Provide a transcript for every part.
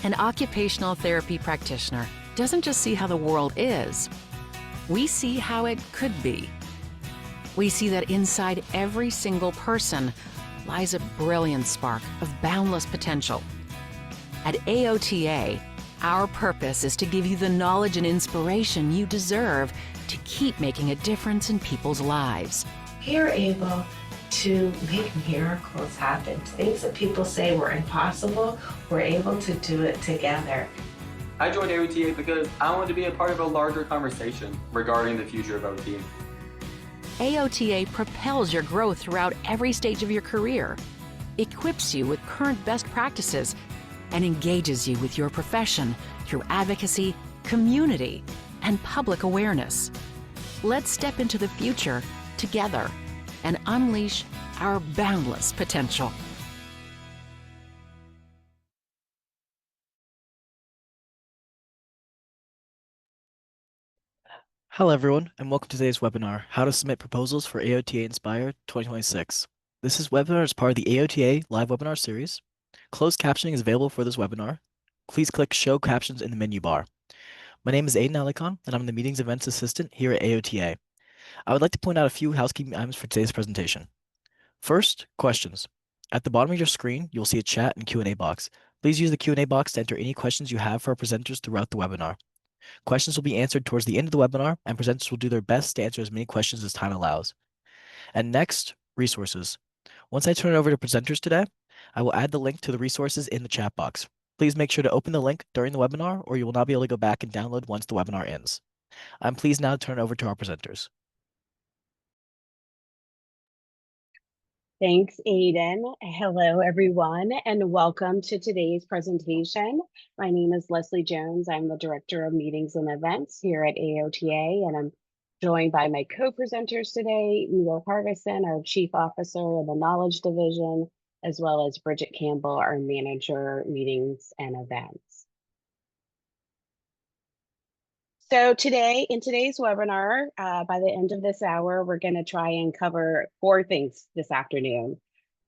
An occupational therapy practitioner doesn't just see how the world is, we see how it could be. We see that inside every single person lies a brilliant spark of boundless potential. At AOTA, our purpose is to give you the knowledge and inspiration you deserve to keep making a difference in people's lives. We are able to make miracles happen. Things that people say were impossible, we're able to do it together. I joined AOTA because I wanted to be a part of a larger conversation regarding the future of OT. AOTA propels your growth throughout every stage of your career, equips you with current best practices, and engages you with your profession through advocacy, community, and public awareness. Let's step into the future together and unleash our boundless potential. Hello everyone, and welcome to today's webinar, How to Submit Proposals for AOTA INSPIRE 2026. This webinar is part of the AOTA live webinar series. Closed captioning is available for this webinar. Please click Show Captions in the menu bar. My name is Aiden Alicon, and I'm the Meetings Events Assistant here at AOTA. I would like to point out a few housekeeping items for today's presentation. First, questions. At the bottom of your screen, you'll see a chat and Q&A box. Please use the Q&A box to enter any questions you have for our presenters throughout the webinar. Questions will be answered towards the end of the webinar, and presenters will do their best to answer as many questions as time allows. And next, resources. Once I turn it over to presenters today, I will add the link to the resources in the chat box. Please make sure to open the link during the webinar, or you will not be able to go back and download once the webinar ends. I'm pleased now to turn it over to our presenters. Thanks, Aiden. Hello, everyone, and welcome to today's presentation. My name is Leslie Jones. I'm the Director of Meetings and Events here at AOTA, and I'm joined by my co-presenters today, Neil Hargison, our Chief Officer of the Knowledge Division, as well as Bridget Campbell, our Manager, Meetings and Events. So today, in today's webinar, by the end of this hour, we're going to try and cover 4 things this afternoon.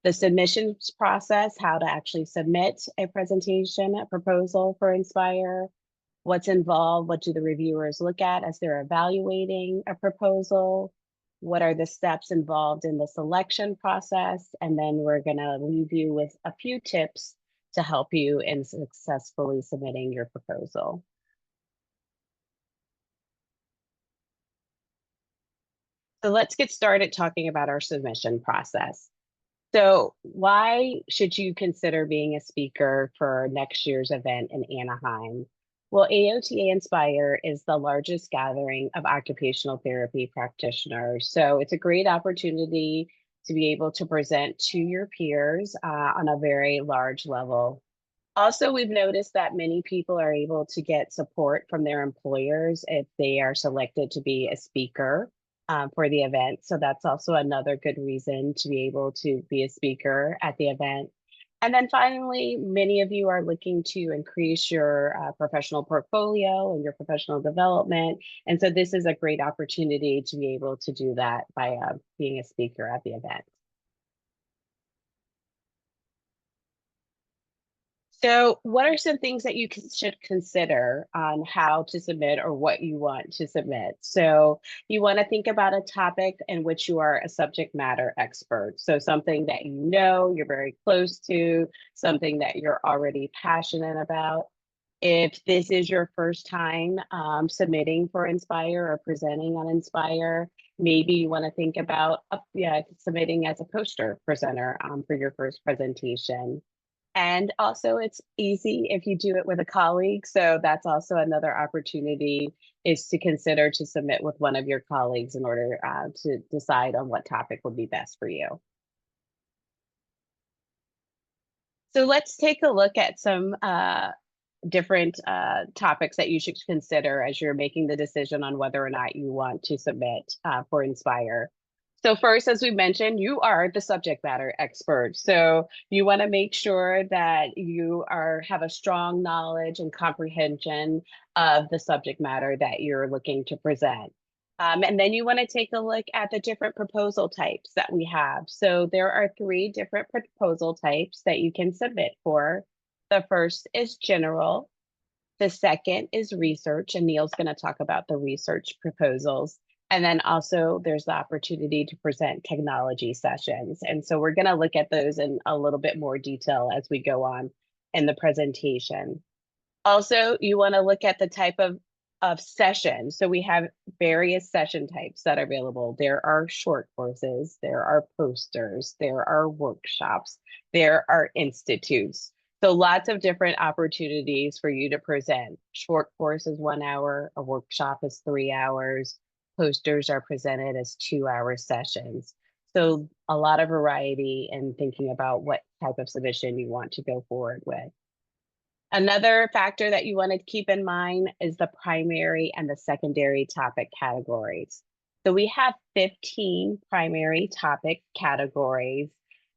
The submissions process, how to actually submit a presentation, a proposal for Inspire, what's involved, what do the reviewers look at as they're evaluating a proposal, what are the steps involved in the selection process, and then we're going to leave you with a few tips to help you in successfully submitting your proposal. So let's get started talking about our submission process. So why should you consider being a speaker for next year's event in Anaheim? Well, AOTA Inspire is the largest gathering of occupational therapy practitioners. So it's a great opportunity to be able to present to your peers on a very large level. Also, we've noticed that many people are able to get support from their employers if they are selected to be a speaker for the event. So that's also another good reason to be able to be a speaker at the event. And then finally, many of you are looking to increase your professional portfolio and your professional development. And so this is a great opportunity to be able to do that by being a speaker at the event. So what are some things that you should consider on how to submit or what you want to submit? So you want to think about a topic in which you are a subject matter expert. So something that you know, you're very close to, something that you're already passionate about. If this is your first time submitting for Inspire or presenting on Inspire, maybe you want to think about submitting as a poster presenter for your first presentation. And also it's easy if you do it with a colleague. So that's also another opportunity is to consider to submit with one of your colleagues in order to decide on what topic would be best for you. So let's take a look at some different topics that you should consider as you're making the decision on whether or not you want to submit for Inspire. So first, as we mentioned, you are the subject matter expert. So you want to make sure that you have a strong knowledge and comprehension of the subject matter that you're looking to present. And then you want to take a look at the different proposal types that we have. So there are 3 different proposal types that you can submit for. The first is general. The second is research, and Neil's going to talk about the research proposals. And then also there's the opportunity to present technology sessions. And so we're going to look at those in a little bit more detail as we go on in the presentation. Also, you want to look at the type of session. So we have various session types that are available. There are short courses, there are posters, there are workshops, there are institutes. So lots of different opportunities for you to present. Short course is 1 hour, a workshop is 3 hours, posters are presented as 2-hour sessions. So a lot of variety in thinking about what type of submission you want to go forward with. Another factor that you want to keep in mind is the primary and the secondary topic categories. So we have 15 primary topic categories,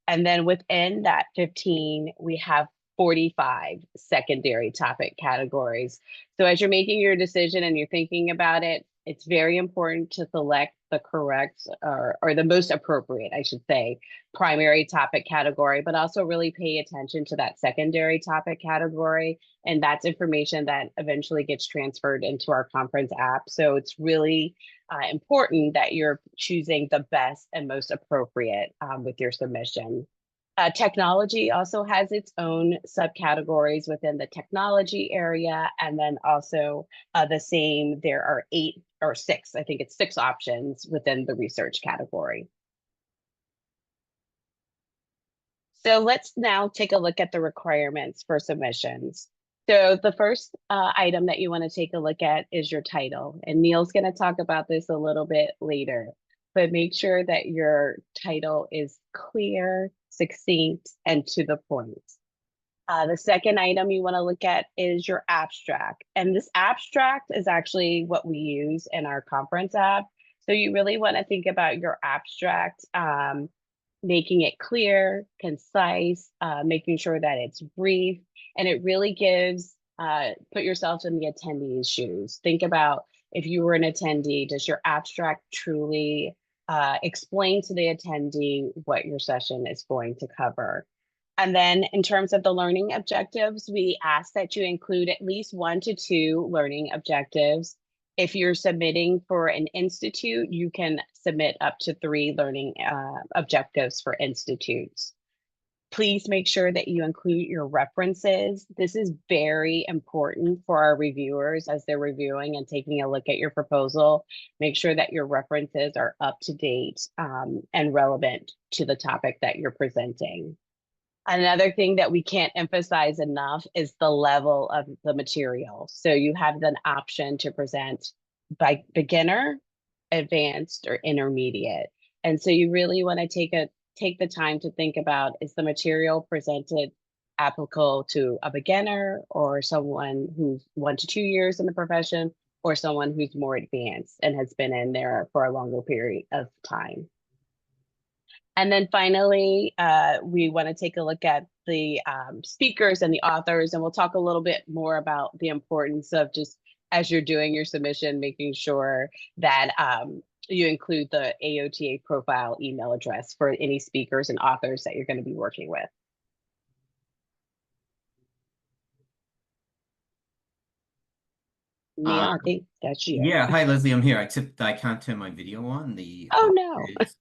and then within that 15, we have 45 secondary topic categories. So as you're making your decision and you're thinking about it, it's very important to select the correct or the most appropriate, I should say, primary topic category, but also really pay attention to that secondary topic category. And that's information that eventually gets transferred into our conference app. So it's really important that you're choosing the best and most appropriate with your submission. Technology also has its own subcategories within the technology area. And then also the same, there are 8 or 6, I think it's 6 options within the research category. So let's now take a look at the requirements for submissions. So the first item that you want to take a look at is your title. And Neil's going to talk about this a little bit later, but make sure that your title is clear, succinct, and to the point. The second item you want to look at is your abstract. And this abstract is actually what we use in our conference app. So you really want to think about your abstract, making it clear, concise, making sure that it's brief, and it really gives, put yourself in the attendee's shoes. Think about if you were an attendee, does your abstract truly explain to the attendee what your session is going to cover? And then in terms of the learning objectives, we ask that you include at least 1 to 2 learning objectives. If you're submitting for an institute, you can submit up to 3 learning objectives for institutes. Please make sure that you include your references. This is very important for our reviewers as they're reviewing and taking a look at your proposal. Make sure that your references are up to date and relevant to the topic that you're presenting. Another thing that we can't emphasize enough is the level of the material. So you have an option to present by beginner, advanced, or intermediate. And so you really want to take the time to think about, is the material presented applicable to a beginner or someone who's 1 to 2 years in the profession, or someone who's more advanced and has been in there for a longer period of time. And then finally, we want to take a look at the speakers and the authors, and we'll talk a little bit more about the importance of just as you're doing your submission, making sure that you include the AOTA profile email address for any speakers and authors that you're going to be working with. Neil, I think that's you. Yeah, hi Leslie, I'm here, except I can't turn my video on. Oh no. It's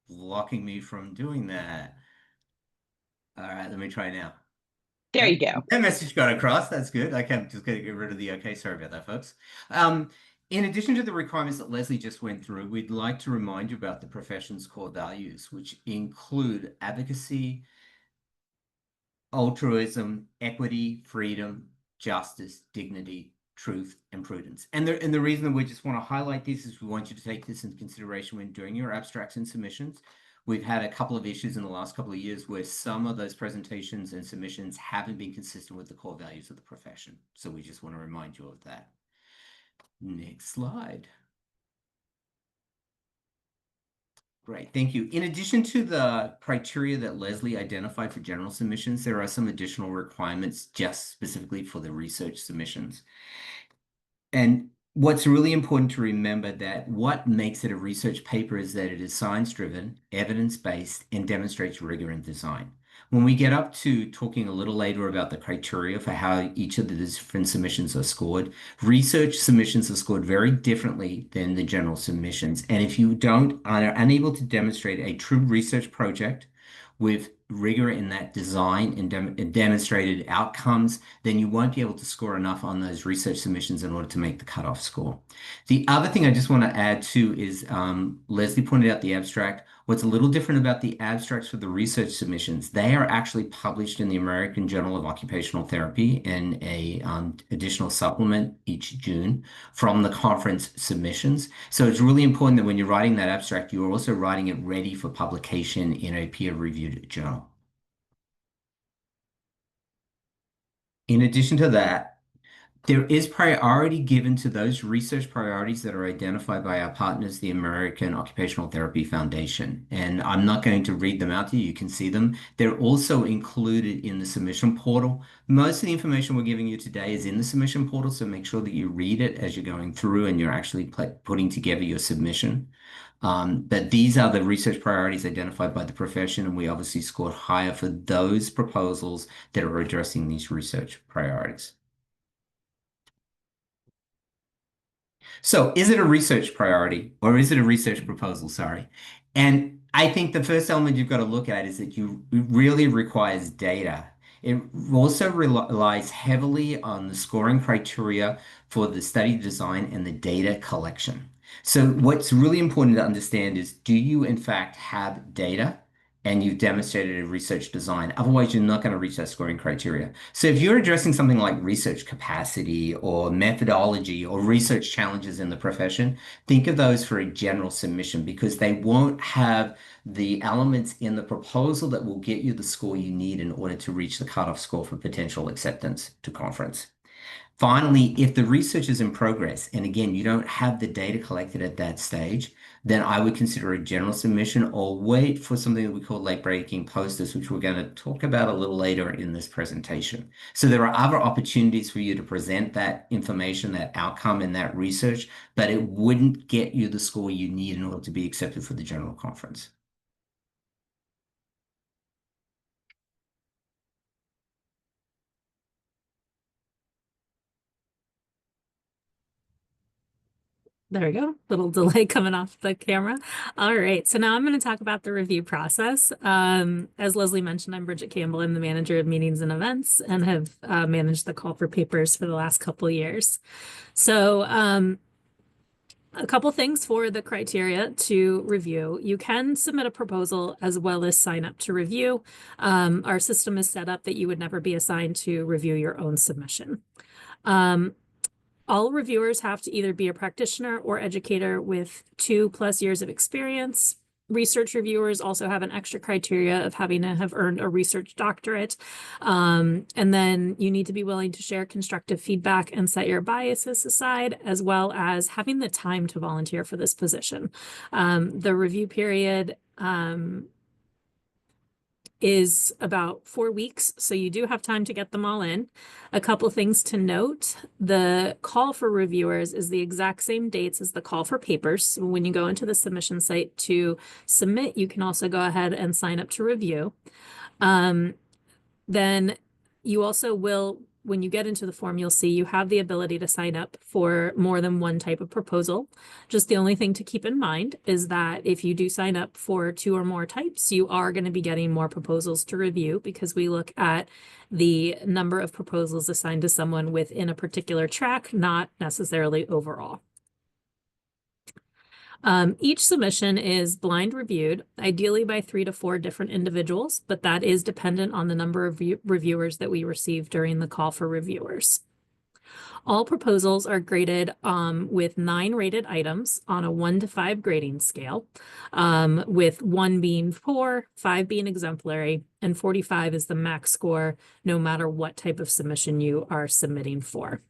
blocking me from doing that. All right, let me try now. There you go. That message got across. That's good. I can just get rid of the okay. Sorry about that, folks. In addition to the requirements that Leslie just went through, we'd like to remind you about the profession's core values, which include advocacy, altruism, equity, freedom, justice, dignity, truth, and prudence. And the reason that we just want to highlight this is we want you to take this into consideration when doing your abstracts and submissions. We've had a couple of issues in the last couple of years where some of those presentations and submissions haven't been consistent with the core values of the profession. So we just want to remind you of that. Next slide. Great, thank you. In addition to the criteria that Leslie identified for general submissions, there are some additional requirements just specifically for the research submissions. And what's really important to remember that what makes it a research paper is that it is science-driven, evidence-based, and demonstrates rigor in design. When we get up to talking a little later about the criteria for how each of the different submissions are scored, research submissions are scored very differently than the general submissions. And if you are unable to demonstrate a true research project with rigor in that design and demonstrated outcomes, then you won't be able to score enough on those research submissions in order to make the cutoff score. The other thing I just want to add to is Leslie pointed out the abstract. What's a little different about the abstracts for the research submissions, they are actually published in the American Journal of Occupational Therapy in a additional supplement each June from the conference submissions. So it's really important that when you're writing that abstract, you're also writing it ready for publication in a peer-reviewed journal. In addition to that, there is priority given to those research priorities that are identified by our partners, the American Occupational Therapy Foundation. And I'm not going to read them out to you. You can see them. They're also included in the submission portal. Most of the information we're giving you today is in the submission portal, so make sure that you read it as you're going through and you're actually putting together your submission. But these are the research priorities identified by the profession, and we obviously scored higher for those proposals that are addressing these research priorities. So is it a research priority or is it a research proposal? Sorry. And I think the first element you've got to look at is that it really requires data. It also relies heavily on the scoring criteria for the study design and the data collection. So what's really important to understand is, do you in fact have data and you've demonstrated a research design? Otherwise, you're not going to reach that scoring criteria. So if you're addressing something like research capacity or methodology or research challenges in the profession, think of those for a general submission because they won't have the elements in the proposal that will get you the score you need in order to reach the cutoff score for potential acceptance to conference. Finally, if the research is in progress, and again, you don't have the data collected at that stage, then I would consider a general submission or wait for something that we call late-breaking posters, which we're going to talk about a little later in this presentation. So there are other opportunities for you to present that information, that outcome in that research, but it wouldn't get you the score you need in order to be accepted for the general conference. There we go. Little delay coming off the camera. All right. So now I'm going to talk about the review process. As Leslie mentioned, I'm Bridget Campbell. I'm the manager of meetings and events and have managed the call for papers for the last couple of years. So a couple things for the criteria to review. You can submit a proposal as well as sign up to review. Our system is set up that you would never be assigned to review your own submission. All reviewers have to either be a practitioner or educator with 2+ years of experience. Research reviewers also have an extra criteria of having to have earned a research doctorate. And then you need to be willing to share constructive feedback and set your biases aside, as well as having the time to volunteer for this position. The review period is about 4 weeks, so you do have time to get them all in. A couple things to note: the call for reviewers is the exact same dates as the call for papers. So when you go into the submission site to submit, you can also go ahead and sign up to review. Then you also will, when you get into the form, you'll see you have the ability to sign up for more than one type of proposal. Just the only thing to keep in mind is that if you do sign up for 2 or more types, you are going to be getting more proposals to review because we look at the number of proposals assigned to someone within a particular track, not necessarily overall. Each submission is blind reviewed, ideally by 3 to 4 different individuals, but that is dependent on the number of reviewers that we receive during the call for reviewers. All proposals are graded with 9 rated items on a 1 to 5 grading scale, with 1 being poor, 5 being exemplary, and 45 is the max score, no matter what type of submission you are submitting for.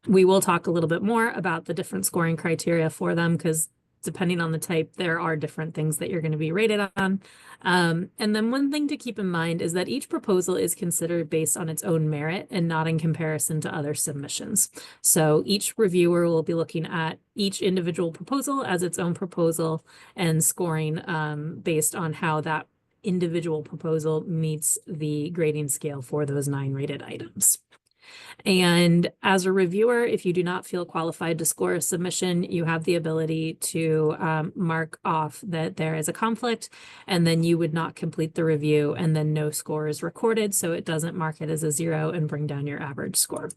We will talk a little bit more about the different scoring criteria for them because depending on the type, there are different things that you're going to be rated on. And then one thing to keep in mind is that each proposal is considered based on its own merit and not in comparison to other submissions. So each reviewer will be looking at each individual proposal as its own proposal and scoring based on how that individual proposal meets the grading scale for those 9 rated items. And as a reviewer, if you do not feel qualified to score a submission, you have the ability to mark off that there is a conflict, and then you would not complete the review, and then no score is recorded, so it doesn't mark it as a 0 and bring down your average score.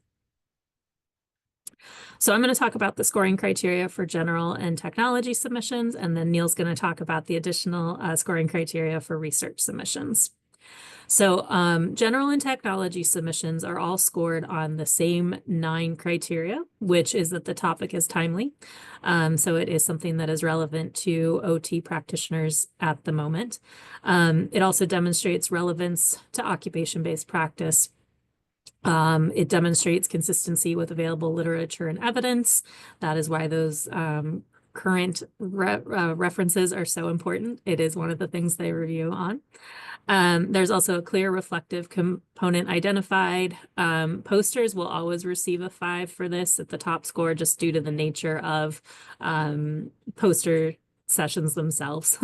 So I'm going to talk about the scoring criteria for general and technology submissions, and then Neil's going to talk about the additional scoring criteria for research submissions. So general and technology submissions are all scored on the same 9 criteria, which is that the topic is timely. So it is something that is relevant to OT practitioners at the moment. It also demonstrates relevance to occupation-based practice. It demonstrates consistency with available literature and evidence. That is why those current references are so important. It is one of the things they review on. There's also a clear reflective component identified. Posters will always receive a 5 for this at the top score, just due to the nature of poster sessions themselves.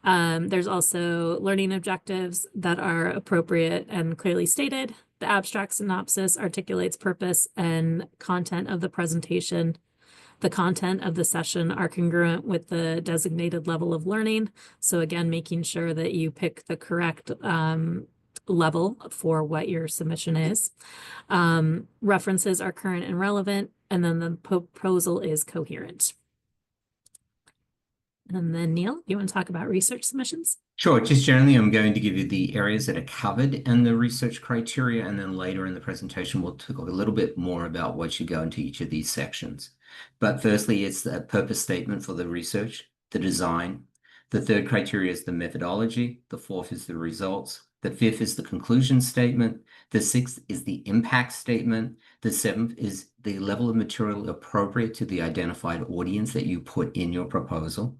There's also learning objectives that are appropriate and clearly stated. The abstract synopsis articulates purpose and content of the presentation. The content of the session are congruent with the designated level of learning. So again, making sure that you pick the correct level for what your submission is. References are current and relevant, and then the proposal is coherent. And then Neil, you want to talk about research submissions? Sure. Just generally, I'm going to give you the areas that are covered in the research criteria, and then later in the presentation, we'll talk a little bit more about what should go into each of these sections. But firstly, it's the purpose statement for the research, the design. The third criteria is the methodology. The fourth is the results. The fifth is the conclusion statement. The sixth is the impact statement. The seventh is the level of material appropriate to the identified audience that you put in your proposal.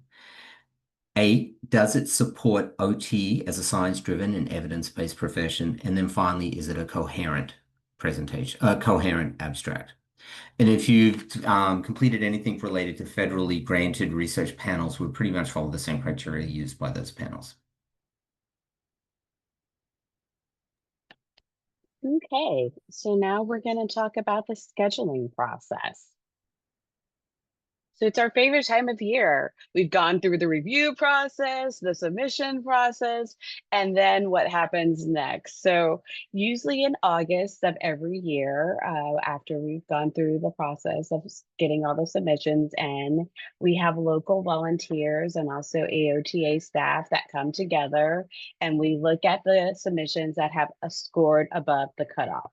8, does it support OT as a science-driven and evidence-based profession? And then finally, is it a coherent presentation, a coherent abstract? And if you've completed anything related to federally granted research panels, would pretty much follow the same criteria used by those panels. Okay, so now we're going to talk about the scheduling process. So it's our favorite time of year. We've gone through the review process, the submission process, and then what happens next. So usually in August of every year, after we've gone through the process of getting all the submissions in, we have local volunteers and also AOTA staff that come together, and we look at the submissions that have scored above the cutoff.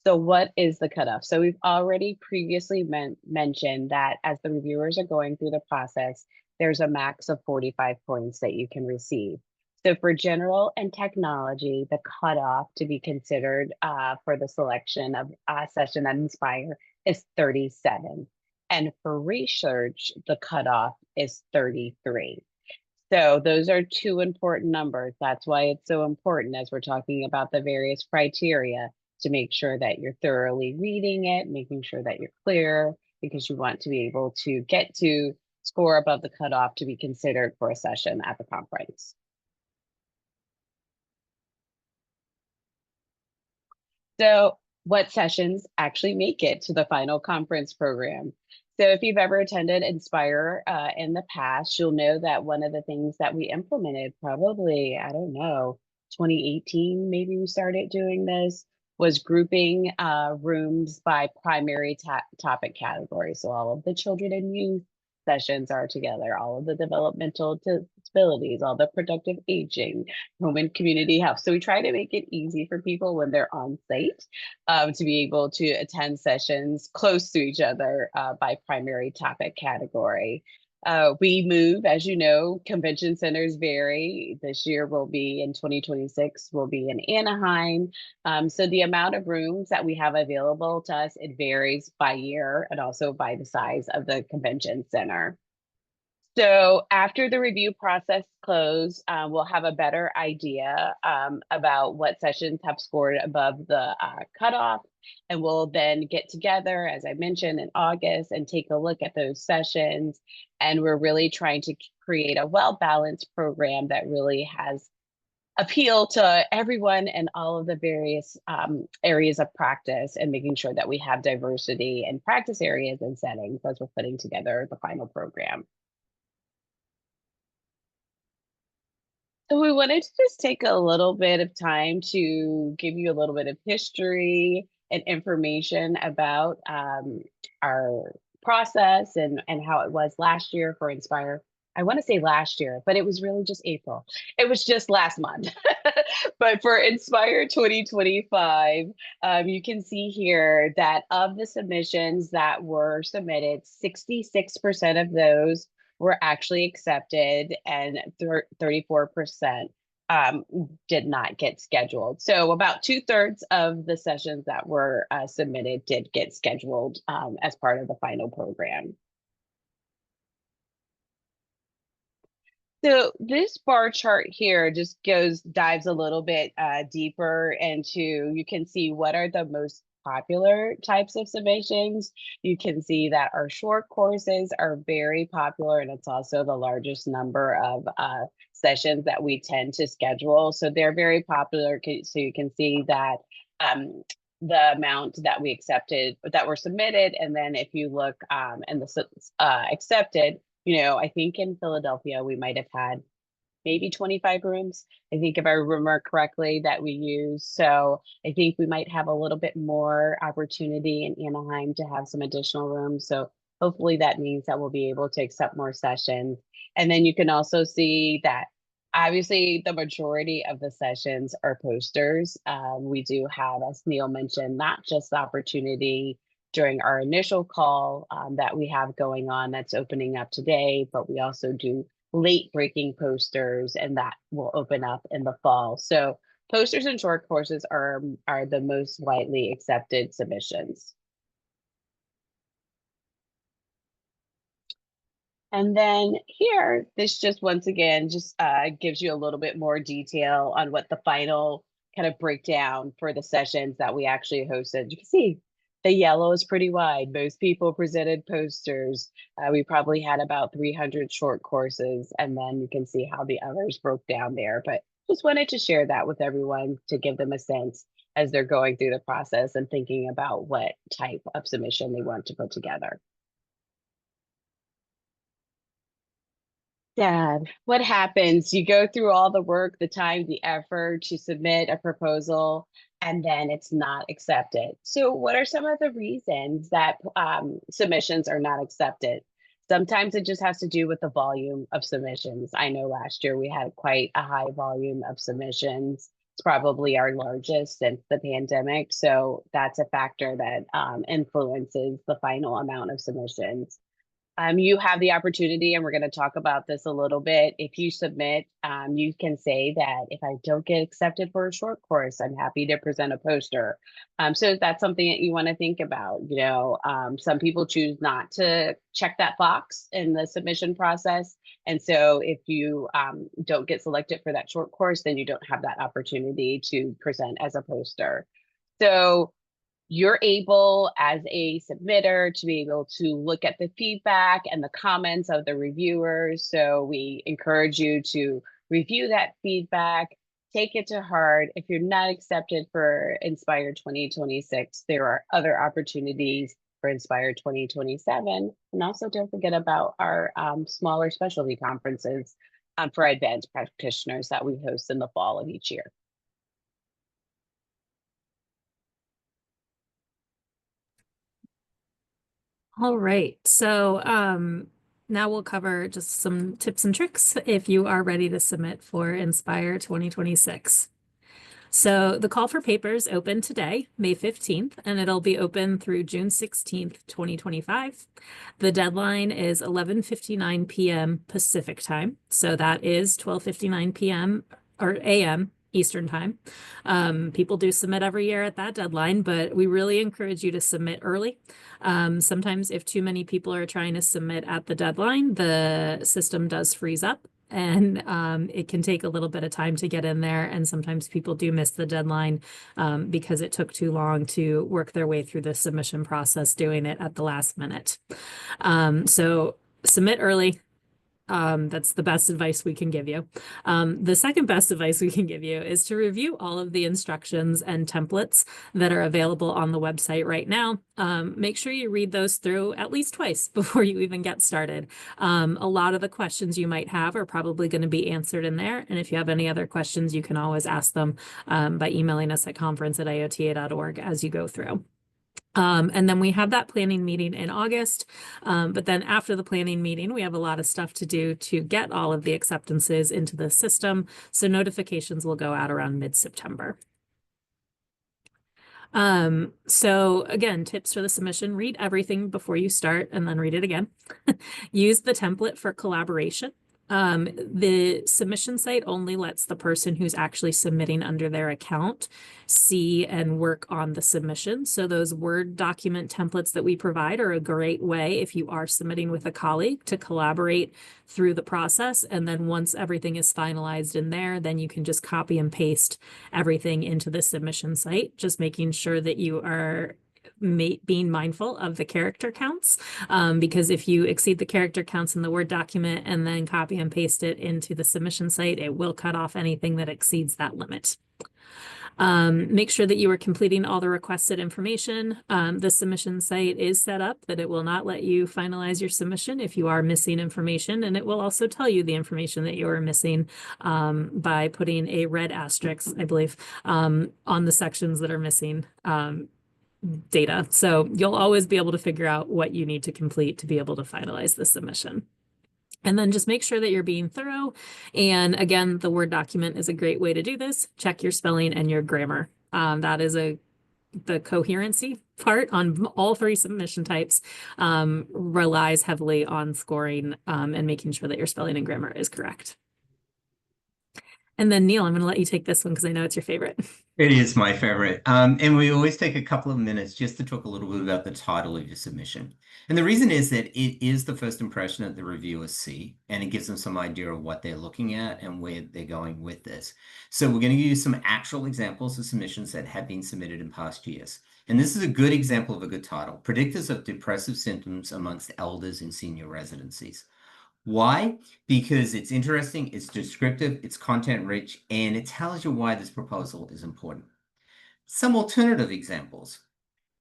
So what is the cutoff? So we've already previously mentioned that as the reviewers are going through the process, there's a max of 45 points that you can receive. So for general and technology, the cutoff to be considered for the selection of Session at Inspire is 37. And for research, the cutoff is 33. So those are 2 important numbers. That's why it's so important as we're talking about the various criteria, to make sure that you're thoroughly reading it, making sure that you're clear, because you want to be able to get to score above the cutoff to be considered for a session at the conference. So what sessions actually make it to the final conference program? So if you've ever attended Inspire in the past, you'll know that one of the things that we implemented probably, I don't know, 2018, maybe we started doing this, was grouping rooms by primary topic categories. So all of the children and youth sessions are together, all of the developmental disabilities, all the productive aging, home and community health. So we try to make it easy for people when they're on site to be able to attend sessions close to each other by primary topic category. We move, as you know, convention centers vary. This year will be in 2026, will be in Anaheim. So the amount of rooms that we have available to us, it varies by year and also by the size of the convention center. So after the review process close, we'll have a better idea about what sessions have scored above the cutoff. And we'll then get together, as I mentioned, in August and take a look at those sessions. And we're really trying to create a well-balanced program that really has appeal to everyone and all of the various areas of practice, and making sure that we have diversity in practice areas and settings as we're putting together the final program. So we wanted to just take a little bit of time to give you a little bit of history and information about our process and how it was last year for Inspire. I want to say last year, but it was really just April. It was just last month. But for Inspire 2025, you can see here that of the submissions that were submitted, 66% of those were actually accepted, and 34% did not get scheduled. So about 2/3 of the sessions that were submitted did get scheduled as part of the final program. So this bar chart here just dives a little bit deeper into, you can see what are the most popular types of submissions. You can see that our short courses are very popular, and it's also the largest number of sessions that we tend to schedule. So they're very popular. So you can see that the amount that we accepted, that were submitted, and then if you look and the accepted, I think in Philadelphia, we might have had maybe 25 rooms. I think if I remember correctly that we used. So I think we might have a little bit more opportunity in Anaheim to have some additional rooms. So hopefully that means that we'll be able to accept more sessions. And then you can also see that obviously the majority of the sessions are posters. We do have, as Neil mentioned, not just the opportunity during our initial call that we have going on that's opening up today, but we also do late breaking posters, and that will open up in the fall. So posters and short courses are the most widely accepted submissions. And then here, this just once again just gives you a little bit more detail on what the final kind of breakdown for the sessions that we actually hosted. You can see the yellow is pretty wide. Most people presented posters. We probably had about 300 short courses, and then you can see how the others broke down there. But just wanted to share that with everyone to give them a sense as they're going through the process and thinking about what type of submission they want to put together. Dad, what happens? You go through all the work, the time, the effort to submit a proposal, and then it's not accepted. So, what are some of the reasons that submissions are not accepted? Sometimes it just has to do with the volume of submissions. I know last year we had quite a high volume of submissions. It's probably our largest since the pandemic. So, that's a factor that influences the final amount of submissions. You have the opportunity, and we're going to talk about this a little bit. If you submit, you can say that if I don't get accepted for a short course, I'm happy to present a poster. So that's something that you want to think about. Some people choose not to check that box in the submission process. And so if you don't get selected for that short course, then you don't have that opportunity to present as a poster. So you're able as a submitter to be able to look at the feedback and the comments of the reviewers. So we encourage you to review that feedback, take it to heart. If you're not accepted for Inspire 2026, there are other opportunities for Inspire 2027. And also don't forget about our smaller specialty conferences for advanced practitioners that we host in the fall of each year. All right. So now we'll cover just some tips and tricks if you are ready to submit for Inspire 2026. So the call for papers open today, May 15th, and it'll be open through June 16th, 2025. The deadline is 11:59 p.m. Pacific time. So that is 12:59 p.m. or a.m. Eastern time. People do submit every year at that deadline, but we really encourage you to submit early. Sometimes if too many people are trying to submit at the deadline, the system does freeze up, and it can take a little bit of time to get in there. And sometimes people do miss the deadline because it took too long to work their way through the submission process, doing it at the last minute. So submit early. That's the best advice we can give you. The second best advice we can give you is to review all of the instructions and templates that are available on the website right now. Make sure you read those through at least twice before you even get started. A lot of the questions you might have are probably going to be answered in there. And if you have any other questions, you can always ask them by emailing us at conference@aota.org as you go through. And then we have that planning meeting in August. But then after the planning meeting, we have a lot of stuff to do to get all of the acceptances into the system. So notifications will go out around mid-September. So again, tips for the submission: read everything before you start and then read it again. Use the template for collaboration. The submission site only lets the person who's actually submitting under their account see and work on the submission. So those Word document templates that we provide are a great way, if you are submitting with a colleague, to collaborate through the process. And then once everything is finalized in there, then you can just copy and paste everything into the submission site, just making sure that you are being mindful of the character counts, because if you exceed the character counts in the Word document and then copy and paste it into the submission site, it will cut off anything that exceeds that limit. Make sure that you are completing all the requested information. The submission site is set up that it will not let you finalize your submission if you are missing information, and it will also tell you the information that you are missing by putting a red asterisk, I believe, on the sections that are missing data. So you'll always be able to figure out what you need to complete to be able to finalize the submission. And then just make sure that you're being thorough. And again, the Word document is a great way to do this. Check your spelling and your grammar. That is the coherency part on all three submission types relies heavily on scoring and making sure that your spelling and grammar is correct. And then Neil, I'm going to let you take this one because I know it's your favorite. It is my favorite. And we always take a couple of minutes just to talk a little bit about the title of your submission. And the reason is that it is the first impression that the reviewers see, and it gives them some idea of what they're looking at and where they're going with this. So we're going to use some actual examples of submissions that have been submitted in past years. And this is a good example of a good title: Predictors of Depressive Symptoms Amongst Elders in Senior Residencies. Why? Because it's interesting, it's descriptive, it's content rich, and it tells you why this proposal is important. Some alternative examples.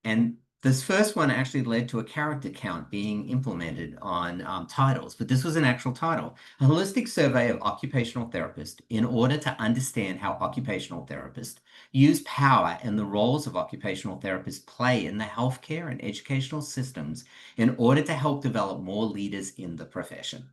And this first one actually led to a character count being implemented on titles, but this was an actual title: A Holistic Survey of Occupational Therapists in order to understand how occupational therapists use power and the roles of occupational therapists play in the healthcare and educational systems in order to help develop more leaders in the profession.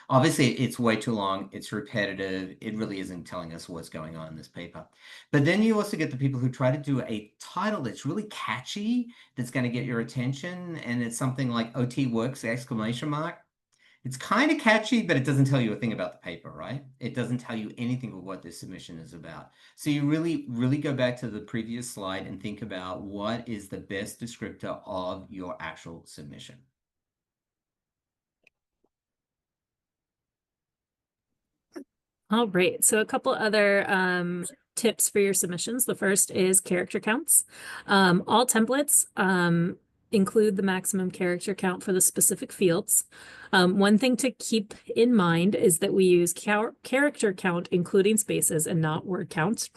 Obviously, it's way too long. It's repetitive. It really isn't telling us what's going on in this paper. But then you also get the people who try to do a title that's really catchy, that's going to get your attention, and it's something like OT Works, exclamation mark. It's kind of catchy, but it doesn't tell you a thing about the paper, right? It doesn't tell you anything of what this submission is about. So you really go back to the previous slide and think about what is the best descriptor of your actual submission. All right, so a couple other tips for your submissions. The first is character counts. All templates include the maximum character count for the specific fields. One thing to keep in mind is that we use character count including spaces and not word counts.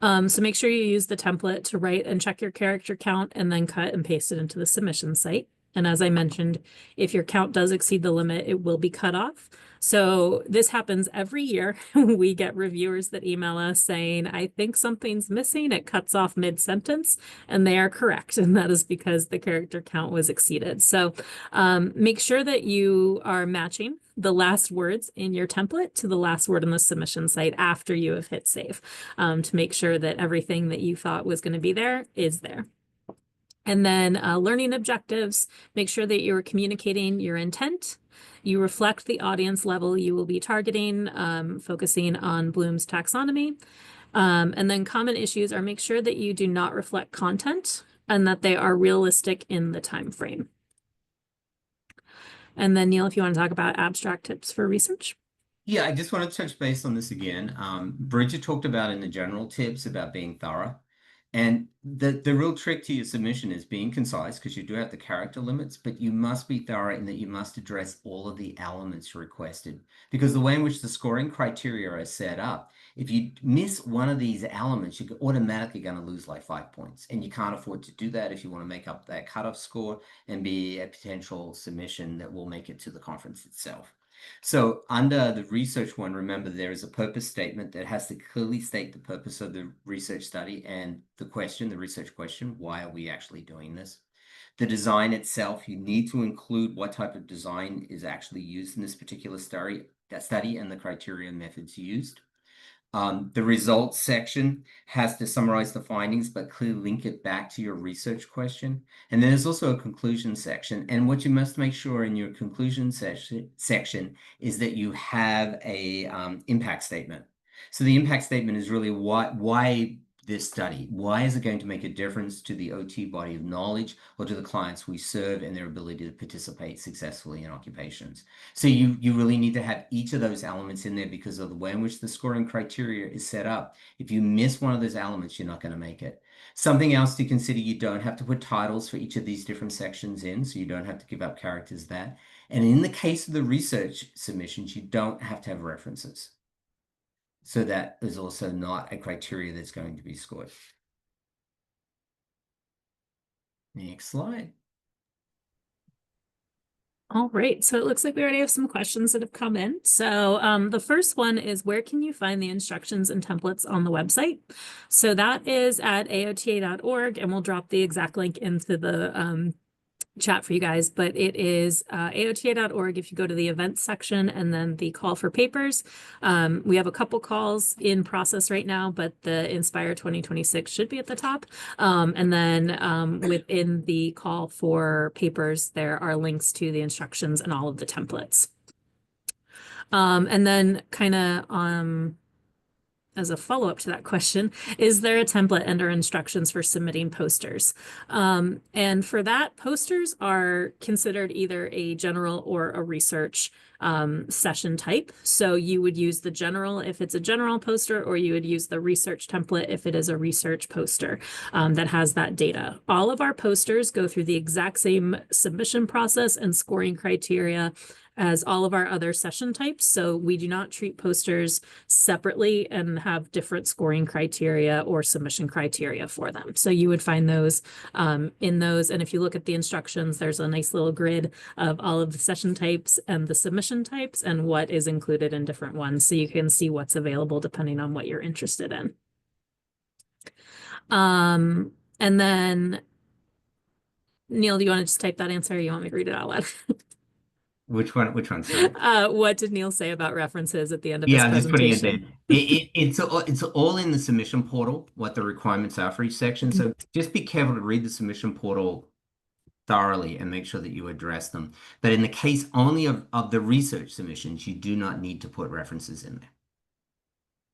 So make sure you use the template to write and check your character count and then cut and paste it into the submission site. And as I mentioned, if your count does exceed the limit, it will be cut off. So this happens every year. We get reviewers that email us saying, I think something's missing. It cuts off mid-sentence, and they are correct. And that is because the character count was exceeded. So make sure that you are matching the last words in your template to the last word on the submission site after you have hit save, to make sure that everything that you thought was going to be there is there. And then learning objectives, make sure that you're communicating your intent. You reflect the audience level you will be targeting, focusing on Bloom's taxonomy. And then common issues are make sure that you do not reflect content and that they are realistic in the time frame. And then Neil, if you want to talk about abstract tips for research. Yeah, I just want to touch base on this again. Bridget talked about in the general tips about being thorough. And the real trick to your submission is being concise, because you do have the character limits, but you must be thorough in that you must address all of the elements requested. Because the way in which the scoring criteria are set up, if you miss one of these elements, you're automatically going to lose like 5 points. And you can't afford to do that if you want to make up that cutoff score and be a potential submission that will make it to the conference itself. So under the research one, remember there is a purpose statement that has to clearly state the purpose of the research study and the question, the research question, why are we actually doing this? The design itself, you need to include what type of design is actually used in this particular study and the criteria and methods used. The results section has to summarize the findings, but clearly link it back to your research question. And then there's also a conclusion section. And what you must make sure in your conclusion section is that you have a impact statement. So the impact statement is really why this study, why is it going to make a difference to the OT body of knowledge or to the clients we serve and their ability to participate successfully in occupations. So you really need to have each of those elements in there because of the way in which the scoring criteria is set up. If you miss one of those elements, you're not going to make it. Something else to consider, you don't have to put titles for each of these different sections in, so you don't have to give up characters there. And in the case of the research submissions, you don't have to have references. So that is also not a criteria that's going to be scored. Next slide. All right, so it looks like we already have some questions that have come in. So the first one is, where can you find the instructions and templates on the website? So that is at aota.org, and we'll drop the exact link into the chat for you guys, but it is aota.org. If you go to the events section and then the call for papers, we have a couple calls in process right now, but the Inspire 2026 should be at the top. And then within the call for papers, there are links to the instructions and all of the templates. And then kind of as a follow-up to that question, is there a template and/or instructions for submitting posters? And for that, posters are considered either a general or a research session type. So you would use the general if it's a general poster, or you would use the research template if it is a research poster that has that data. All of our posters go through the exact same submission process and scoring criteria as all of our other session types. So we do not treat posters separately and have different scoring criteria or submission criteria for them. So you would find those in those. And if you look at the instructions, there's a nice little grid of all of the session types and the submission types and what is included in different ones. So you can see what's available depending on what you're interested in. And then, Neil, do you want to just type that answer, or you want me to read it out loud? Which one, sorry? What did Neil say about references at the end of Yeah, his I'm just putting it presentation? there. It's all in the submission portal, what the requirements are for each section. So just be careful to read the submission portal thoroughly and make sure that you address them. But in the case only of the research submissions, you do not need to put references in there.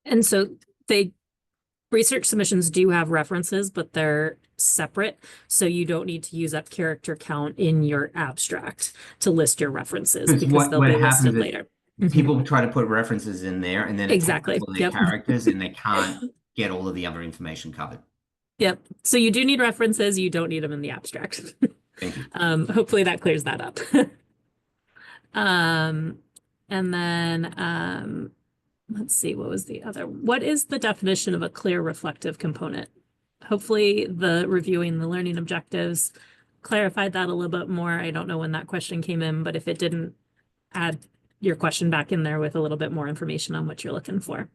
And so research submissions do have references, but they're separate. So you don't need to use up character count in your abstract to list your references, because they'll be listed later. People try to put references in there and then Exactly. all their characters, and they can't get all of the other information covered. Yep. So you do need references. You don't need them in the abstract. Thank you. Hopefully that clears that up. And then let's see, what was the other? What is the definition of a clear reflective component? Hopefully the reviewing the learning objectives clarified that a little bit more. I don't know when that question came in, but if it didn't, add your question back in there with a little bit more information on what you're looking for.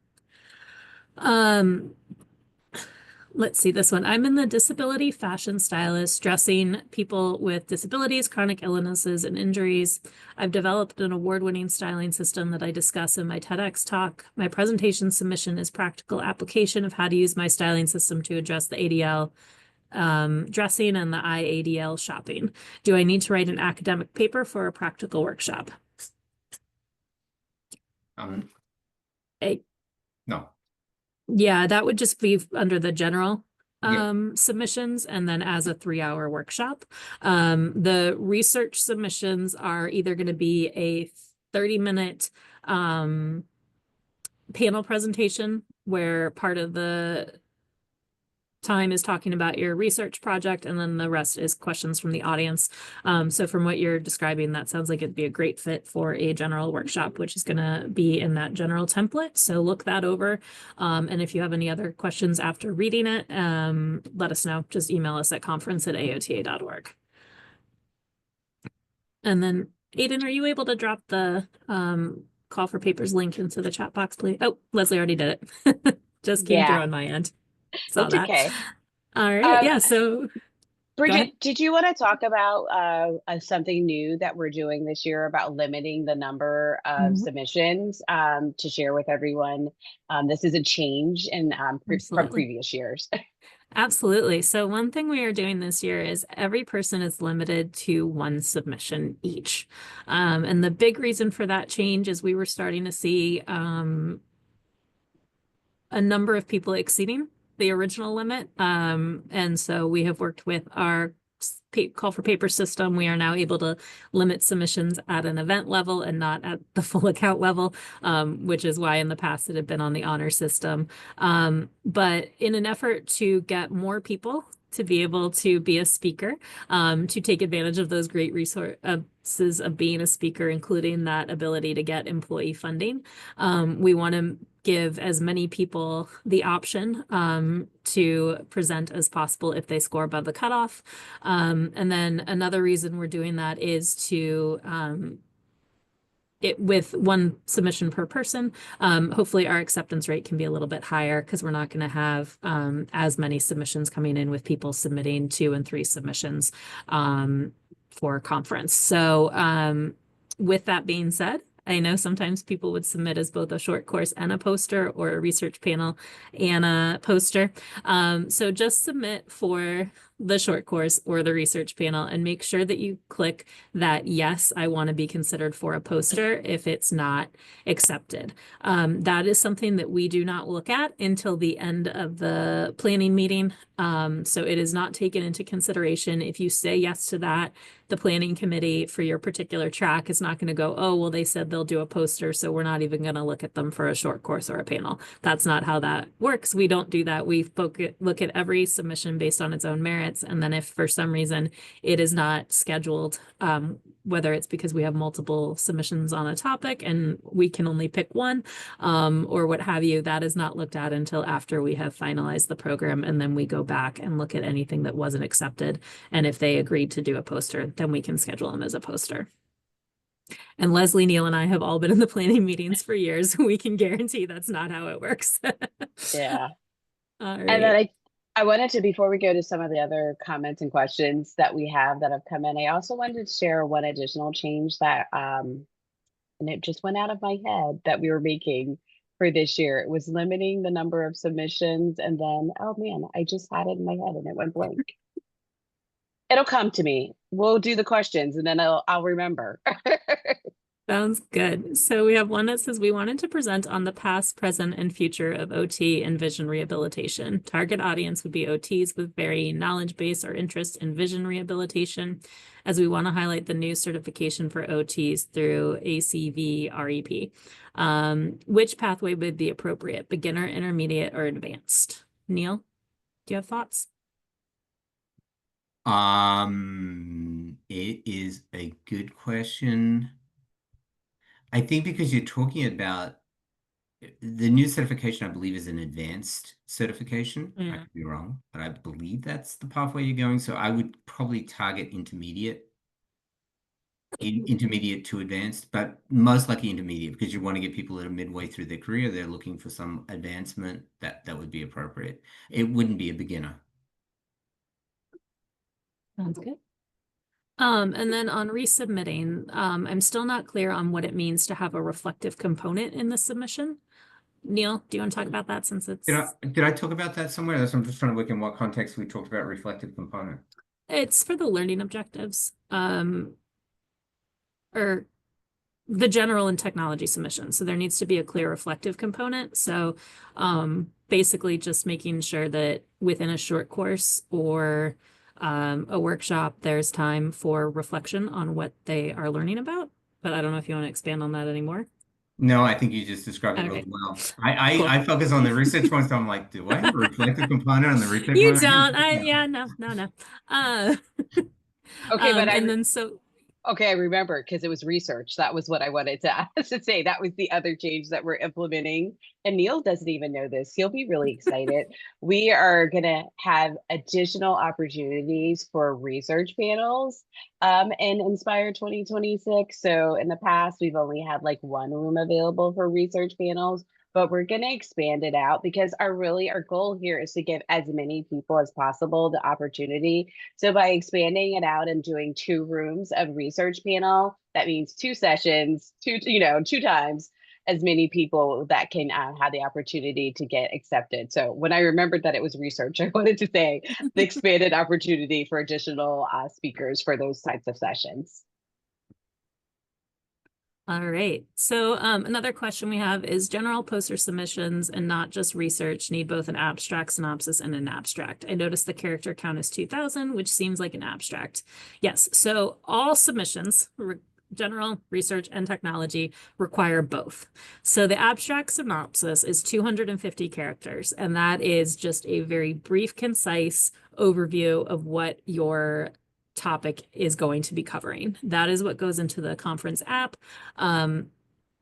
Let's see this one. I'm in the disability fashion stylist, dressing people with disabilities, chronic illnesses, and injuries. I've developed an award-winning styling system that I discuss in my TEDx talk. My presentation submission is practical application of how to use my styling system to address the ADL dressing and the IADL shopping. Do I need to write an academic paper for a practical workshop? No. Yeah, that would just be under the general submissions, and then as a 3-hour workshop. The research submissions are either going to be a 30-minute panel presentation where part of the time is talking about your research project, and then the rest is questions from the audience. So from what you're describing, that sounds like it'd be a great fit for a general workshop, which is going to be in that general template. So look that over. And if you have any other questions after reading it, let us know. Just email us at conference@aota.org. And then, Aiden, are you able to drop the call for papers link into the chat box, please? Oh, Leslie already did it. Just came through Yeah, on my end. Saw it's that. okay. All right. Yeah. So go ahead. Bridget, did you want to talk about something new that we're doing this year about limiting the number of submissions to share with everyone? This is a change in from Absolutely. previous years. Absolutely. So one thing we are doing this year is every person is limited to one submission each. And the big reason for that change is we were starting to see a number of people exceeding the original limit. And so we have worked with our call for paper system. We are now able to limit submissions at an event level and not at the full account level, which is why in the past it had been on the honor system. But in an effort to get more people to be able to be a speaker, to take advantage of those great resources of being a speaker, including that ability to get employee funding, we want to give as many people the option to present as possible if they score above the cutoff. And then another reason we're doing that is to with one submission per person, hopefully our acceptance rate can be a little bit higher because we're not going to have as many submissions coming in with people submitting 2 and 3 submissions for conference. So with that being said, I know sometimes people would submit as both a short course and a poster, or a research panel and a poster. So just submit for the short course or the research panel and make sure that you click that, yes, I want to be considered for a poster if it's not accepted. That is something that we do not look at until the end of the planning meeting. So it is not taken into consideration. If you say yes to that, the planning committee for your particular track is not going to go, oh, well, they said they'll do a poster, so we're not even going to look at them for a short course or a panel. That's not how that works. We don't do that. We look at every submission based on its own merits. And then if for some reason it is not scheduled, whether it's because we have multiple submissions on a topic and we can only pick one, or what have you, that is not looked at until after we have finalized the program. And then we go back and look at anything that wasn't accepted. And if they agreed to do a poster, then we can schedule them as a poster. And Leslie, Neil, and I have all been in the planning meetings for years. We can guarantee that's not how it works. Yeah. All right. And then I wanted to, before we go to some of the other comments and questions that we have that have come in, I also wanted to share one additional change that, and it just went out of my head, that we were making for this year. It was limiting the number of submissions, and then, oh man, I just had it in my head and it went blank. It'll come to me. We'll do the questions and then I'll remember. Sounds good. So we have one that says, we wanted to present on the past, present, and future of OT and vision rehabilitation. Target audience would be OTs with varying knowledge base or interest in vision rehabilitation, as we want to highlight the new certification for OTs through ACV REP. Which pathway would be appropriate, beginner, intermediate, or advanced? Neil, do you have thoughts? It is a good question. I think because you're talking about the new certification, I believe, is an advanced certification. I could be wrong, but I believe that's the pathway you're going. So I would probably target intermediate to advanced, but most likely intermediate, because you want to get people that are midway through their career, they're looking for some advancement that would be appropriate. It wouldn't be a beginner. Sounds good. And then on resubmitting, I'm still not clear on what it means to have a reflective component in the submission. Neil, do you want to talk about that, since it's... Did I talk about that somewhere? I'm just trying to look in what context we talked about reflective component. It's for the learning objectives, or the general and technology submission. So there needs to be a clear reflective component. So basically just making sure that within a short course or a workshop, there's time for reflection on what they are learning about. But I don't know if you want to expand on that anymore. No, I think you just described it really Okay, well. cool. I focus on the research one, so I'm like, do I have a reflective component on the research You one? don't. Yeah. Yeah, no, no, no. Uh, Okay, but and then so okay, I remember because it was research. That was what I wanted to, to say. That was the other change that we're implementing. And Neil doesn't even know this. He'll be really excited. We are going to have additional opportunities for research panels in Inspire 2026. So in the past, we've only had like one room available for research panels, but we're going to expand it out because our goal here is to give as many people as possible the opportunity. So by expanding it out and doing 2 rooms of research panel, that means 2 sessions, two times as many people that can have the opportunity to get accepted. So when I remembered that it was research, I wanted to say the expanded opportunity for additional speakers for those types of sessions. all right. So another question we have is general poster submissions and not just research need both an abstract synopsis and an abstract. I noticed the character count is 2,000, which seems like an abstract. Yes, so all submissions, general, research, and technology require both. So the abstract synopsis is 250 characters, and that is just a very brief, concise overview of what your topic is going to be covering. That is what goes into the conference app. And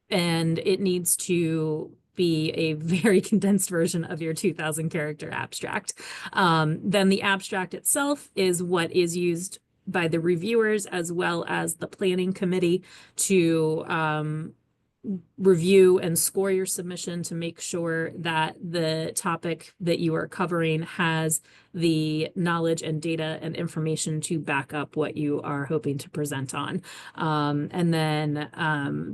it needs to be a very condensed version of your 2,000 character abstract. Then the abstract itself is what is used by the reviewers as well as the planning committee to review and score your submission to make sure that the topic that you are covering has the knowledge and data and information to back up what you are hoping to present on. And then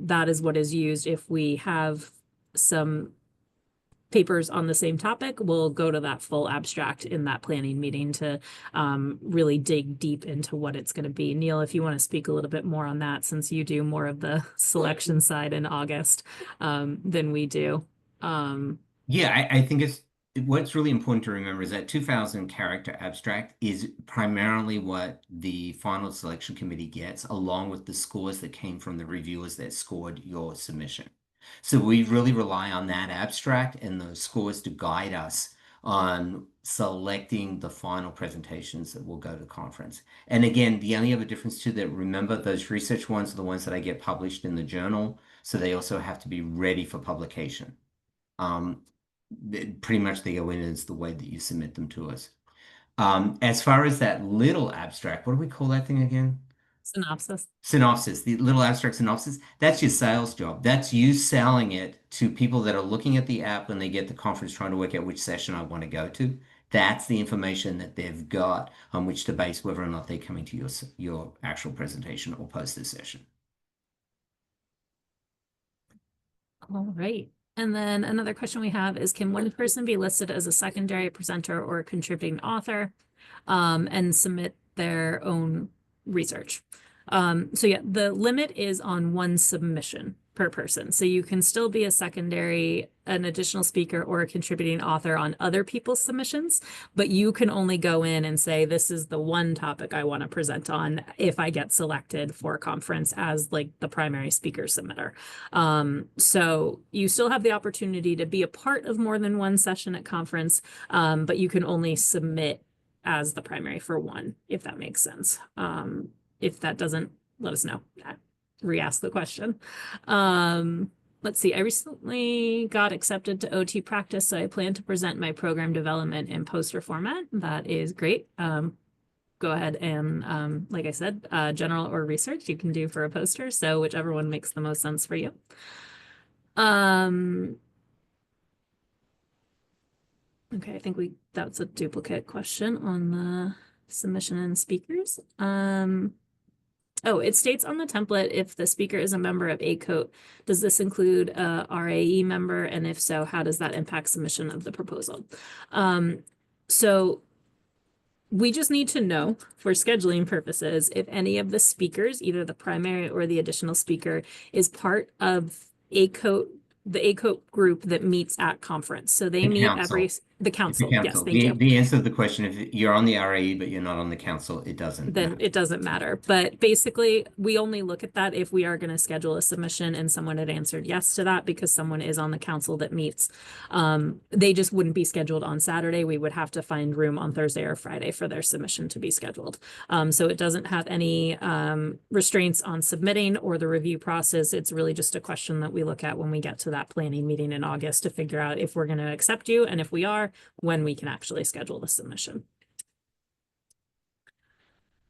that is what is used if we have some papers on the same topic. We'll go to that full abstract in that planning meeting to really dig deep into what it's going to be. Neil, if you want to speak a little bit more on that, since you do more of the selection side in August than we do. Yeah, I think what's really important to remember is that 2000 character abstract is primarily what the final selection committee gets, along with the scores that came from the reviewers that scored your submission. So we really rely on that abstract and those scores to guide us on selecting the final presentations that will go to conference. And again, the only other difference too, that remember those research ones are the ones that I get published in the journal, so they also have to be ready for publication. Pretty much they go in as the way that you submit them to us. As far as that little abstract, what do we call that thing again? Synopsis. Synopsis, the little abstract synopsis, that's your sales job. That's you selling it to people that are looking at the app when they get the conference trying to work out which session I want to go to. That's the information that they've got on which to base whether or not they're coming to your actual presentation or poster session. All right. And then another question we have is, can one person be listed as a secondary presenter or a contributing author and submit their own research? So yeah, the limit is on one submission per person. So you can still be a secondary, an additional speaker, or a contributing author on other people's submissions, but you can only go in and say, this is the one topic I want to present on if I get selected for a conference as like the primary speaker submitter. So you still have the opportunity to be a part of more than one session at conference, but you can only submit as the primary for one, if that makes sense. If that doesn't, let us know. Re-ask the question. Let's see. I recently got accepted to OT practice, so I plan to present my program development in poster format. That is great. Go ahead and, like I said, general or research you can do for a poster. So whichever one makes the most sense for you. Okay, I think that's a duplicate question on the submission and speakers. Oh, it states on the template if the speaker is a member of ACOAT. Does this include a RAE member? And if so, how does that impact submission of the proposal? So we just need to know for scheduling purposes if any of the speakers, either the primary or the additional speaker, is part of ACOAT, the ACOAT group that meets at conference. So they The meet council. The The council, yes, council. thank you. The answer to the question, if you're on the RAE but you're not on the council, it doesn't Then matter. it doesn't matter. But basically, we only look at that if we are going to schedule a submission and someone had answered yes to that because someone is on the council that meets. They just wouldn't be scheduled on Saturday. We would have to find room on Thursday or Friday for their submission to be scheduled. So it doesn't have any restraints on submitting or the review process. It's really just a question that we look at when we get to that planning meeting in August to figure out if we're going to accept you, and if we are, when we can actually schedule the submission.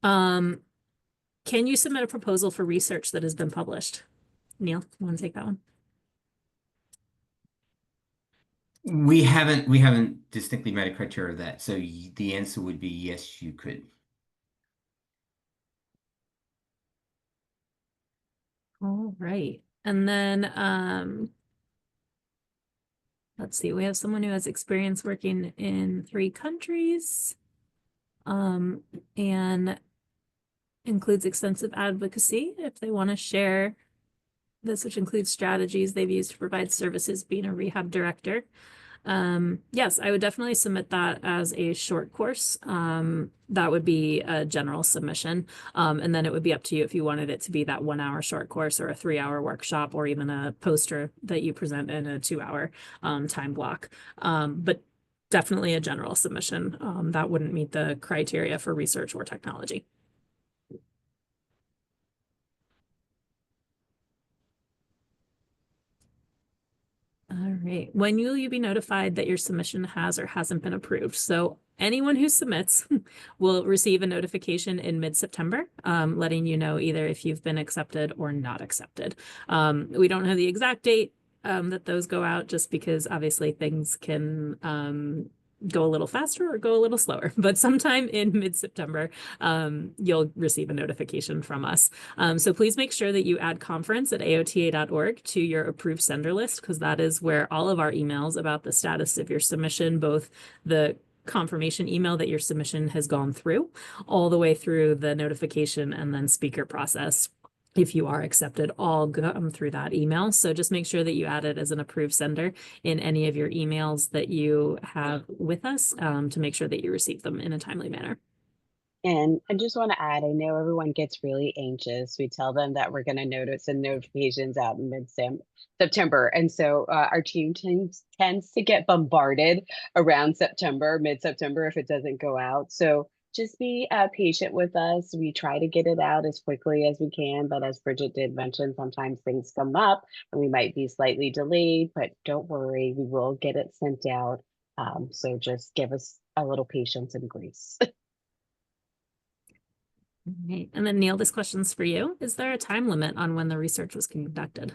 Can you submit a proposal for research that has been published? Neil, you want to take that one? We haven't distinctly made a criteria of that. So the answer would be yes, you could. All right. And then let's see, we have someone who has experience working in 3 countries and includes extensive advocacy if they want to share this, which includes strategies they've used to provide services being a rehab director. Yes, I would definitely submit that as a short course. That would be a general submission. And then it would be up to you if you wanted it to be that 1-hour short course or a 3-hour workshop or even a poster that you present in a 2-hour time block. But definitely a general submission. That wouldn't meet the criteria for research or technology. All right. When will you be notified that your submission has or hasn't been approved? So anyone who submits will receive a notification in mid-September, letting you know either if you've been accepted or not accepted. We don't have the exact date that those go out just because obviously things can go a little faster or go a little slower, but sometime in mid-September, you'll receive a notification from us. So please make sure that you add conference at aota.org to your approved sender list, because that is where all of our emails about the status of your submission, both the confirmation email that your submission has gone through, all the way through the notification and then speaker process, if you are accepted, all come through that email. So just make sure that you add it as an approved sender in any of your emails that you have with us to make sure that you receive them in a timely manner. And I just want to add, I know everyone gets really anxious. We tell them that we're going to notice the notifications out in mid-September. And so our team tends to get bombarded around September, mid-September, if it doesn't go out. So just be patient with us. We try to get it out as quickly as we can. But as Bridget did mention, sometimes things come up and we might be slightly delayed. But don't worry, we will get it sent out. So just give us a little patience and grace. Right. And then Neil, this question's for you. Is there a time limit on when the research was conducted?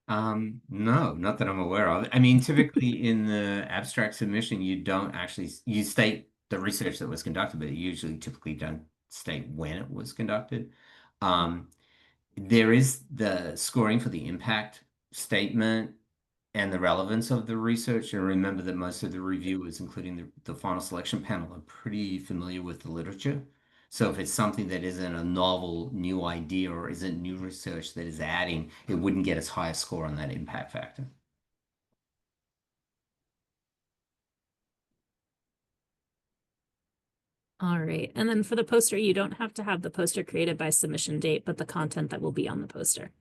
No, not that I'm aware of. I mean, typically in the abstract submission, you don't actually, you state the research that was conducted, but you usually typically don't state when it was conducted. There is the scoring for the impact statement and the relevance of the research. And remember that most of the reviewers, including the final selection panel, are pretty familiar with the literature. So if it's something that isn't a novel new idea or isn't new research that is adding, it wouldn't get as high a score on that impact factor. All right. And then for the poster, you don't have to have the poster created by submission date, but the content that will be on the poster.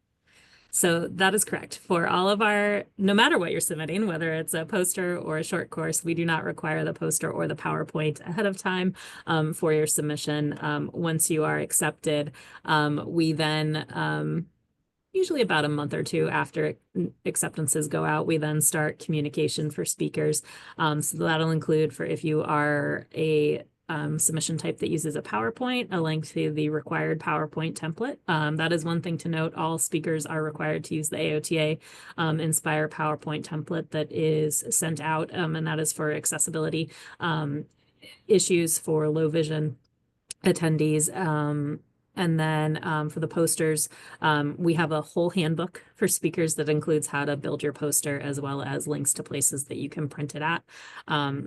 So that is correct. For all of our, no matter what you're submitting, whether it's a poster or a short course, we do not require the poster or the PowerPoint ahead of time for your submission. Once you are accepted, we then usually about a month or 2 after acceptances go out, we then start communication for speakers. So that'll include for if you are a submission type that uses a PowerPoint, a link to the required PowerPoint template. That is one thing to note. All speakers are required to use the AOTA INSPIRE PowerPoint template that is sent out, and that is for accessibility issues for low vision attendees. And then for the posters, we have a whole handbook for speakers that includes how to build your poster as well as links to places that you can print it at.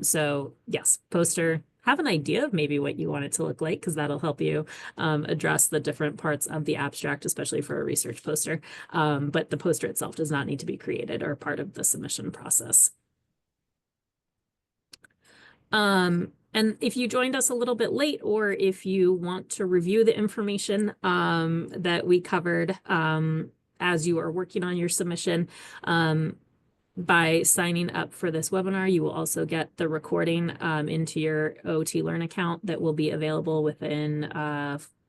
So yes, poster, have an idea of maybe what you want it to look like, because that'll help you address the different parts of the abstract, especially for a research poster. But the poster itself does not need to be created or part of the submission process. And if you joined us a little bit late, or if you want to review the information that we covered as you are working on your submission, by signing up for this webinar, you will also get the recording into your OT Learn account that will be available within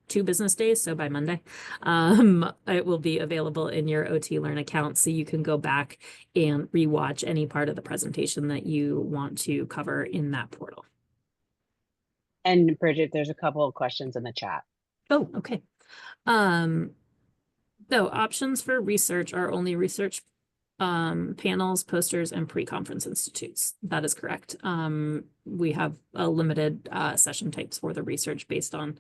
2 business days. So by Monday, it will be available in your OT Learn account, so you can go back and rewatch any part of the presentation that you want to cover in that portal. And Bridget, there's a couple of questions in the chat. Oh, okay. So options for research are only research panels, posters, and pre-conference institutes. That is correct. We have a limited session types for the research based on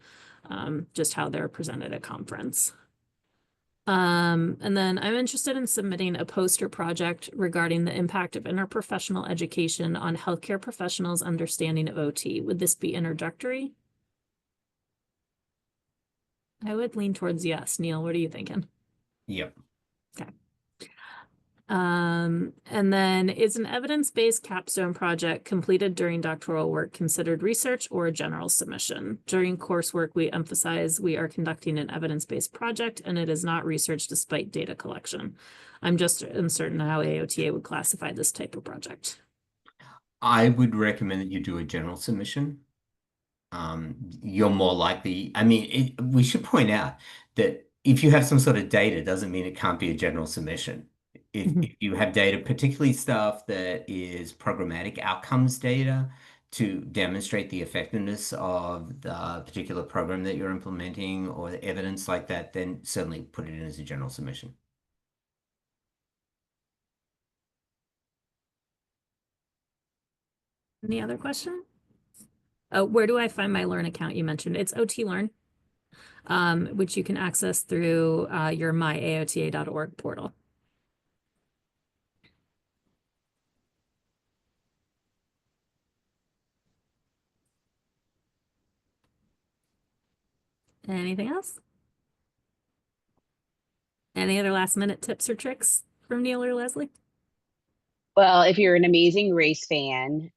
just how they're presented at conference. And then I'm interested in submitting a poster project regarding the impact of interprofessional education on healthcare professionals' understanding of OT. Would this be introductory? I would lean towards yes. Neil, what are you thinking? Yep. Okay. And then is an evidence-based capstone project completed during doctoral work considered research or a general submission? During coursework, we emphasize we are conducting an evidence-based project and it is not research despite data collection. I'm just uncertain how AOTA would classify this type of project. I would recommend that you do a general submission. You're more likely, I mean, we should point out that if you have some sort of data, doesn't mean it can't be a general submission. If you have data, particularly stuff that is programmatic outcomes data to demonstrate the effectiveness of the particular program that you're implementing or the evidence like that, then certainly put it in as a general submission. Any other question? Where do I find my Learn account you mentioned? It's OT Learn, which you can access through your myaota.org portal. Anything else? Any other last minute tips or tricks from Neil or Leslie? Well, if you're an Amazing Race fan,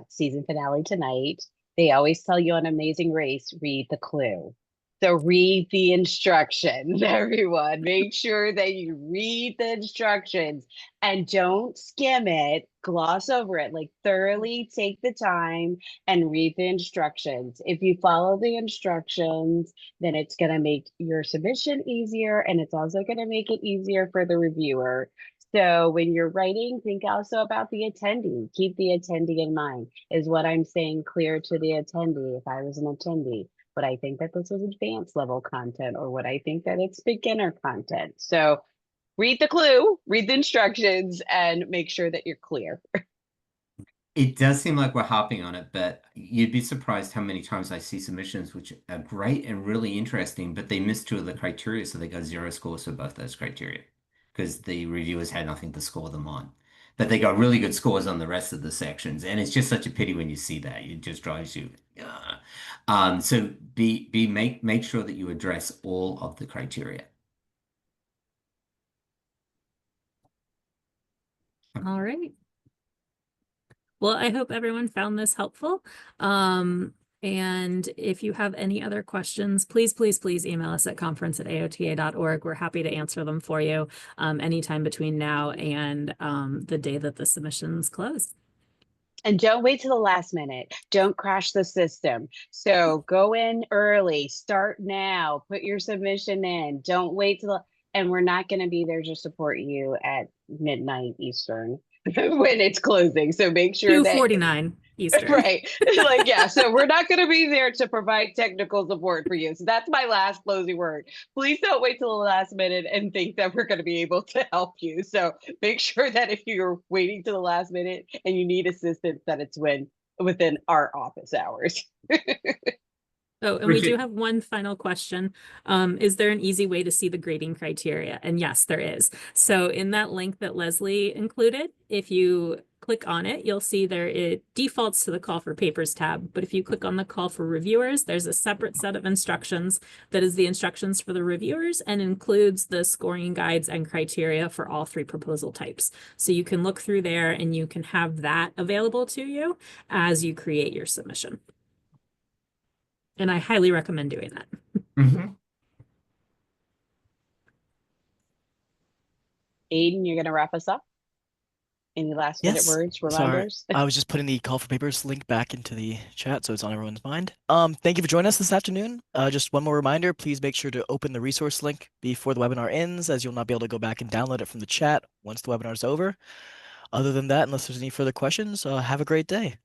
season finale tonight, they always tell you on Amazing Race, read the clue. So read the instructions, everyone. Make sure that you read the instructions and don't skim it, gloss over it, like thoroughly take the time and read the instructions. If you follow the instructions, then it's going to make your submission easier, and it's also going to make it easier for the reviewer. So when you're writing, think also about the attendee. Keep the attendee in mind. Is what I'm saying clear to the attendee if I was an attendee? Would I think that this was advanced level content, or would I think that it's beginner content? So read the clue, read the instructions, and make sure that you're clear. It does seem like we're harping on it, but you'd be surprised how many times I see submissions which are great and really interesting, but they miss 2 of the criteria, so they got 0 scores for both those criteria because the reviewers had nothing to score them on. But they got really good scores on the rest of the sections, and it's just such a pity when you see that. It just drives you. So make sure that you address all of the criteria. All right. Well, I hope everyone found this helpful. And if you have any other questions, please email us at conference@aota.org. We're happy to answer them for you anytime between now and the day that the submissions close. And don't wait till the last minute. Don't crash the system. So go in early, start now, put your submission in. Don't wait and we're not going to be there to support you at midnight Eastern when it's closing. So make sure that 2:49 Eastern. Right. Like, yeah. So we're not going to be there to provide technical support for you. So that's my last closing word. Please don't wait till the last minute and think that we're going to be able to help you. So make sure that if you're waiting to the last minute and you need assistance, that it's within our office hours. Oh, and we do Bridget. have one final question. Is there an easy way to see the grading criteria? And yes, there is. So in that link that Leslie included, if you click on it, you'll see there it defaults to the call for papers tab. But if you click on the call for reviewers, there's a separate set of instructions that is the instructions for the reviewers and includes the scoring guides and criteria for all 3 proposal types. So you can look through there and you can have that available to you as you create your submission. And I highly recommend doing that. Mhm. Aiden, you're going to wrap us up? Any last minute Yes. words, Sorry. reminders? I was just putting the call for papers link back into the chat so it's on everyone's mind. Thank you for joining us this afternoon. Just one more reminder, please make sure to open the resource link before the webinar ends, as you'll not be able to go back and download it from the chat once the webinar is over. Other than that, unless there's any further questions, have a great day.